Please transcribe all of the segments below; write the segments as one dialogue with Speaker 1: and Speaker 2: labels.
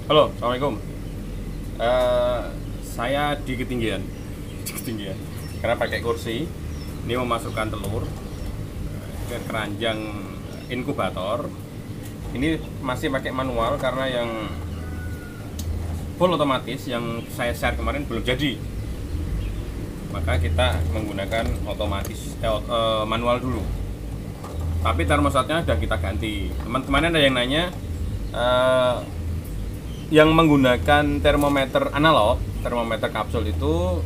Speaker 1: Halo, assalamualaikum. Eh, saya di ketinggian, karena pakai kursi. Ini memasukkan telur ke keranjang inkubator. Ini masih pakai manual karena yang full otomatis yang saya share kemarin belum jadi. Maka kita menggunakan manual dulu. Tapi termostatnya sudah kita ganti. Teman-teman ada yang nanya, eh, yang menggunakan termometer analog, termometer kapsul itu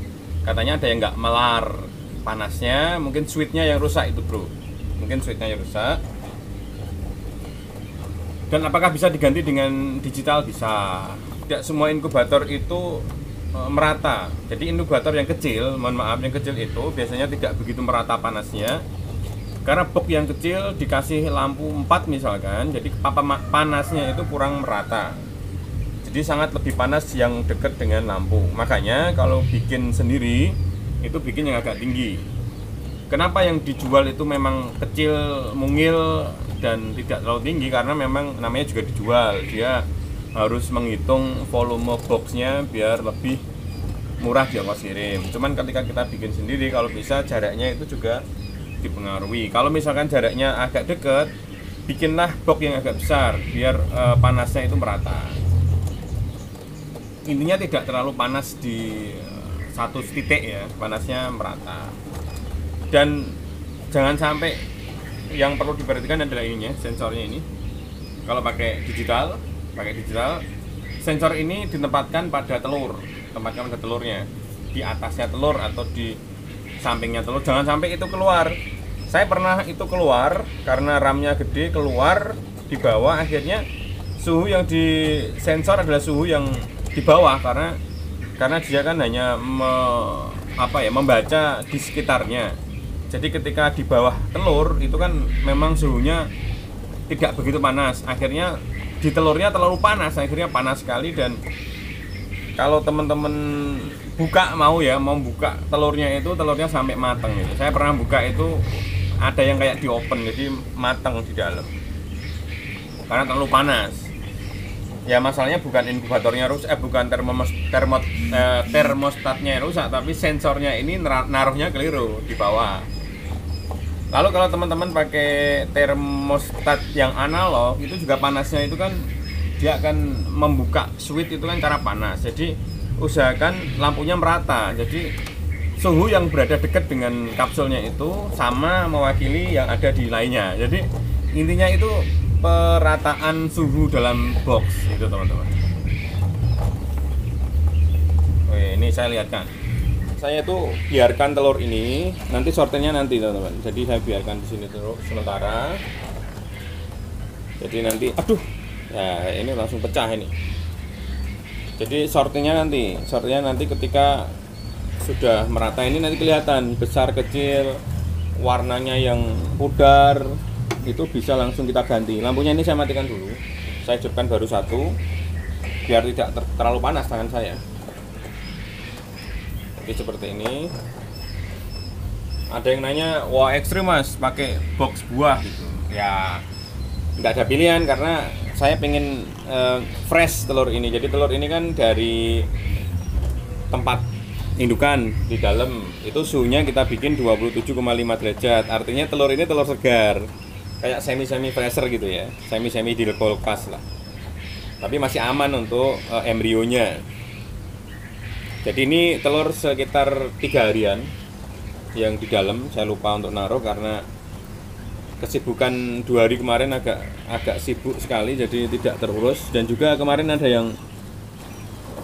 Speaker 1: katanya ada yang nggak melar panasnya, mungkin switchnya yang rusak itu bro, mungkin switchnya yang rusak. Dan apakah bisa diganti dengan digital? Bisa. Tidak semua inkubator itu merata. Jadi inkubator yang kecil, mohon maaf, yang kecil itu biasanya tidak begitu merata panasnya. Karena box yang kecil dikasih lampu 4 misalkan, jadi panasnya itu kurang merata. Jadi sangat lebih panas yang dekat dengan lampu. Makanya kalau bikin sendiri itu bikin yang agak tinggi. Kenapa yang dijual itu memang kecil, mungil dan tidak terlalu tinggi? Karena memang namanya juga dijual. Dia harus menghitung volume boxnya biar lebih murah di ongkos kirim. Cuman ketika kita bikin sendiri, kalau bisa jaraknya itu juga dipengaruhi. Kalau misalkan jaraknya agak dekat, bikinlah box yang agak besar biar panasnya itu merata. Intinya tidak terlalu panas di satu titik ya, panasnya merata. Dan jangan sampai, yang perlu diperhatikan adalah ininya, sensornya ini. Kalau pakai digital, sensor ini ditempatkan pada telur, tempatkan pada telurnya, di atasnya telur atau di sampingnya telur. Jangan sampai itu keluar. Saya pernah itu keluar karena RAM-nya gede, keluar di bawah, akhirnya suhu yang di sensor adalah suhu yang di bawah karena dia kan hanya membaca di sekitarnya. Jadi ketika di bawah telur itu kan memang suhunya tidak begitu panas. Akhirnya di telurnya terlalu panas, akhirnya panas sekali. Dan kalau teman-teman mau buka telurnya itu, telurnya sampai matang gitu. Saya pernah buka itu ada yang kayak di open, jadi matang di dalam karena terlalu panas. Ya masalahnya bukan inkubatornya rusak, bukan termostatnya rusak, tapi sensornya ini naruhnya keliru di bawah. Lalu kalau teman-teman pakai termostat yang analog, itu juga panasnya itu kan dia akan membuka switch itu kan cara panas. Jadi usahakan lampunya merata. Jadi suhu yang berada dekat dengan kapsulnya itu sama mewakili yang ada di lainnya. Jadi intinya itu perataan suhu dalam box itu teman-teman. Oke, ini saya lihatkan. Saya itu biarkan telur ini, nanti sortirnya nanti teman-teman. Jadi saya biarkan di sini terus sementara. Jadi nanti, ya ini langsung pecah ini. Jadi sortirnya nanti ketika sudah merata ini nanti kelihatan besar kecil, warnanya yang pudar itu bisa langsung kita ganti. Lampunya ini saya matikan dulu. Saya hidupkan baru satu biar tidak terlalu panas tangan saya. Jadi seperti ini. Ada yang nanya, wah ekstrim mas pakai box buah gitu. Ya nggak ada pilihan karena saya pengen fresh telur ini. Jadi telur ini kan dari tempat indukan di dalam itu suhunya kita bikin 27,5 derajat. Artinya telur ini telur segar, kayak semi fresher gitu ya, semi di kulkas lah. Tapi masih aman untuk embrionya. Jadi ini telur sekitar 3 harian yang di dalam. Saya lupa untuk naruh karena kesibukan 2 hari kemarin agak sibuk sekali, jadi tidak terurus. Dan juga kemarin ada yang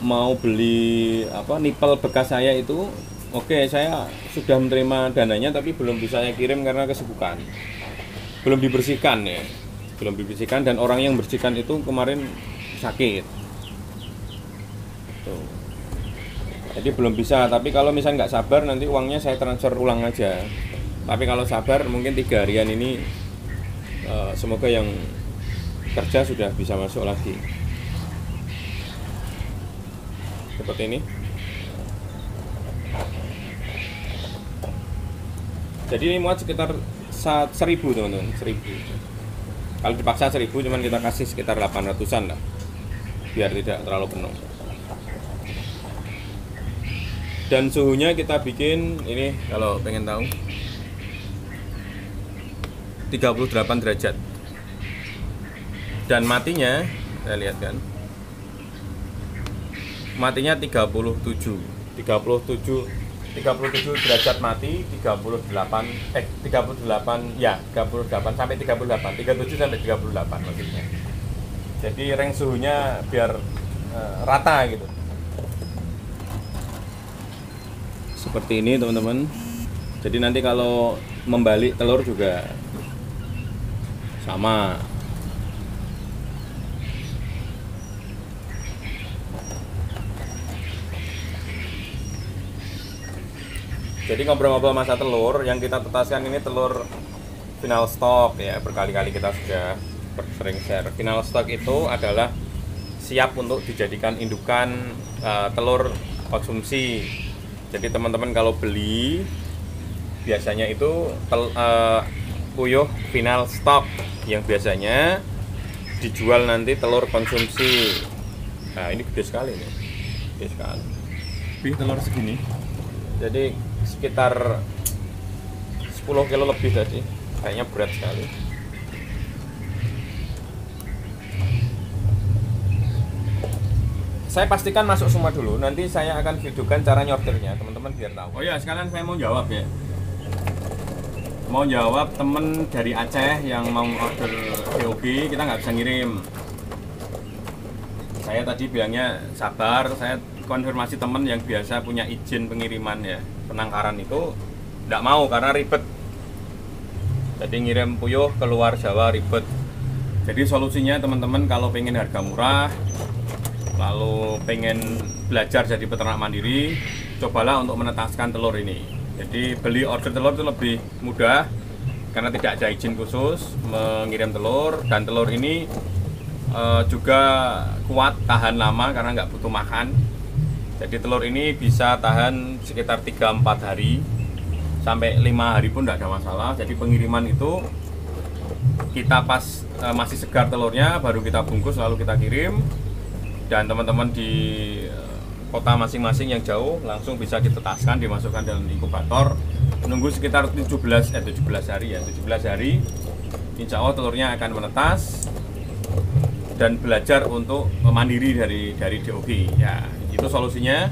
Speaker 1: mau beli nipel bekas saya itu. Oke, saya sudah menerima dananya tapi belum bisa saya kirim karena kesibukan. Belum dibersihkan dan orang yang bersihkan itu kemarin sakit. Tuh. Jadi belum bisa, tapi kalau misalnya nggak sabar nanti uangnya saya transfer ulang aja. Tapi kalau sabar mungkin 3 harian ini semoga yang kerja sudah bisa masuk lagi. Seperti ini. Jadi ini muat sekitar 1.000 teman-teman, 1.000. Kalau dipaksa 1.000, cuman kita kasih sekitar 800-an lah. biar tidak terlalu penuh. Dan suhunya kita bikin ini kalau pengen tahu 38 derajat. Dan matinya saya lihat kan, matinya 37 derajat mati, 38 ya, 38 sampai 38, 37 sampai 38 maksudnya. Jadi range suhunya biar rata gitu. Seperti ini teman-teman. Jadi nanti kalau membalik telur juga sama. Jadi ngobrol-ngobrol masa telur, yang kita tetaskan ini telur final stock ya, berkali-kali kita sudah sering share. Final stock itu adalah siap untuk dijadikan indukan telur konsumsi. Jadi teman-teman kalau beli biasanya itu puyuh final stock yang biasanya dijual nanti telur konsumsi. Nah ini gede sekali nih, gede sekali. Telur segini. Jadi sekitar 10 kilo lebih tadi, kayaknya berat sekali. Saya pastikan masuk semua dulu, nanti saya akan videokan cara nyortirnya teman-teman biar tahu. Oh ya, sekalian saya mau jawab ya, mau jawab temen dari Aceh yang mau order DOG, kita nggak bisa ngirim. Saya tadi bilangnya sabar, saya konfirmasi temen yang biasa punya izin pengiriman ya, penangkaran itu nggak mau karena ribet. Jadi ngirim puyuh keluar Jawa ribet. Jadi solusinya teman-teman kalau pengen harga murah, lalu pengen belajar jadi peternak mandiri, cobalah untuk menetaskan telur ini. Jadi beli order telur itu lebih mudah karena tidak ada izin khusus mengirim telur, dan telur ini juga kuat, tahan lama karena nggak butuh makan. Jadi telur ini bisa tahan sekitar 3-4 hari sampai 5 hari pun tidak ada masalah. Jadi pengiriman itu kita pas masih segar telurnya baru kita bungkus lalu kita kirim, dan teman-teman di kota masing-masing yang jauh langsung bisa ditetaskan, dimasukkan dalam inkubator, menunggu sekitar 17 hari ya, 17 hari insya Allah telurnya akan menetas dan belajar untuk mandiri dari DOG ya. Itu solusinya,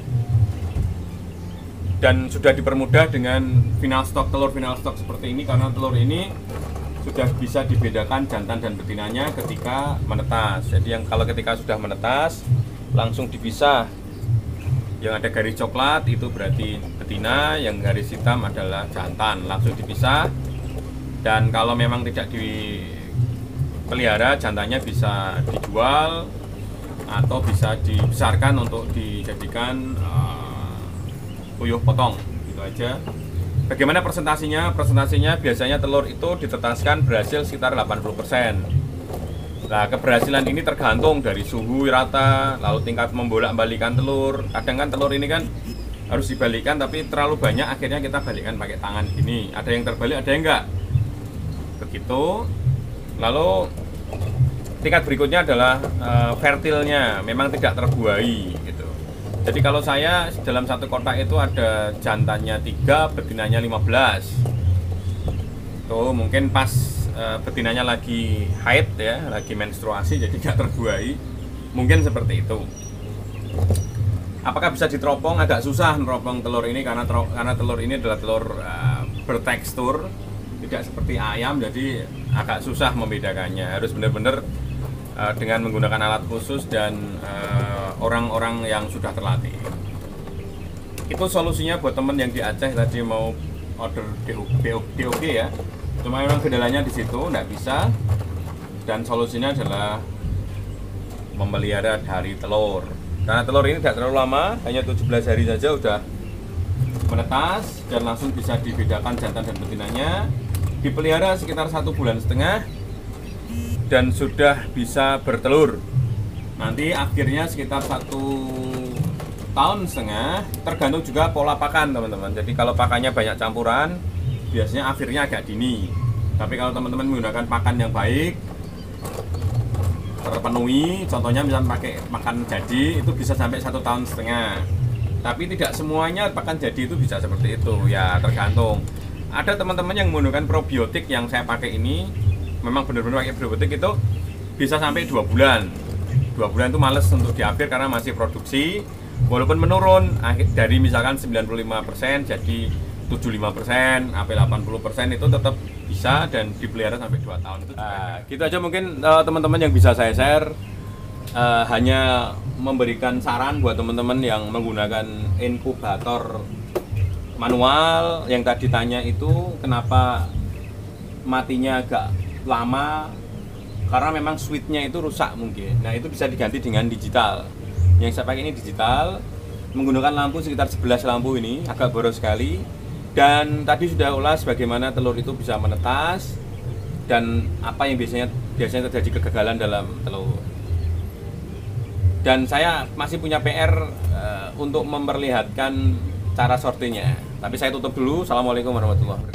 Speaker 1: dan sudah dipermudah dengan final stock, telur final stock seperti ini, karena telur ini sudah bisa dibedakan jantan dan betinanya ketika menetas. Jadi yang kalau ketika sudah menetas langsung dipisah, yang ada garis coklat itu berarti betina, yang garis hitam adalah jantan, langsung dipisah. Dan kalau memang tidak dipelihara, jantannya bisa dijual atau bisa dibesarkan untuk dijadikan puyuh potong, gitu aja. Bagaimana presentasinya? Presentasinya biasanya telur itu ditetaskan berhasil sekitar 80%. Nah, keberhasilan ini tergantung dari suhu rata, lalu tingkat membolak-balikan telur. Kadang kan telur ini kan harus dibalikkan, tapi terlalu banyak, akhirnya kita balikkan pakai tangan gini. Ada yang terbalik, ada yang enggak. Begitu. Lalu tingkat berikutnya adalah fertilnya, memang tidak terbuai gitu. Jadi kalau saya dalam satu kotak itu ada jantannya 3, betinanya 15. Tuh mungkin pas betinanya lagi haid ya, lagi menstruasi, jadi tidak terbuai. Mungkin seperti itu. Apakah bisa diteropong? Agak susah meneropong telur ini karena telur ini adalah telur bertekstur, tidak seperti ayam, jadi agak susah membedakannya. Harus benar-benar dengan menggunakan alat khusus dan orang-orang yang sudah terlatih. Itu solusinya buat temen yang di Aceh tadi mau order DOG ya. Cuma memang kendalanya di situ nggak bisa, dan solusinya adalah memelihara dari telur. Karena telur ini tidak terlalu lama, hanya 17 hari saja udah menetas dan langsung bisa dibedakan jantan dan betinanya. Dipelihara sekitar 1,5 bulan dan sudah bisa bertelur. Nanti akhirnya sekitar 1,5 tahun, tergantung juga pola pakan teman-teman. Jadi kalau pakannya banyak campuran, biasanya akhirnya agak dini. Tapi kalau teman-teman menggunakan pakan yang baik, terpenuhi, contohnya misalnya pakai pakan jadi itu bisa sampai 1,5 tahun. Tapi tidak semuanya pakan jadi itu bisa seperti itu, ya tergantung. Ada teman-teman yang menggunakan probiotik yang saya pakai ini, memang benar-benar pakai probiotik itu bisa sampai 2 bulan. 2 bulan itu males untuk diambil karena masih produksi, walaupun menurun dari misalkan 95% jadi 75%, sampai 80% itu tetap bisa dan dipelihara sampai 2 tahun itu. Gitu aja mungkin teman-teman yang bisa saya share. Hanya memberikan saran buat teman-teman yang menggunakan inkubator manual yang tadi tanya itu kenapa matinya agak lama, karena memang switchnya itu rusak mungkin. Nah itu bisa diganti dengan digital. Yang saya pakai ini digital, menggunakan lampu sekitar 11 lampu ini, agak boros sekali. Dan tadi sudah ulas bagaimana telur itu bisa menetas dan apa yang biasanya terjadi kegagalan dalam telur. Dan saya masih punya PR untuk memperlihatkan cara sortirnya. Tapi saya tutup dulu. Assalamualaikum warahmatullahi wabarakatuh.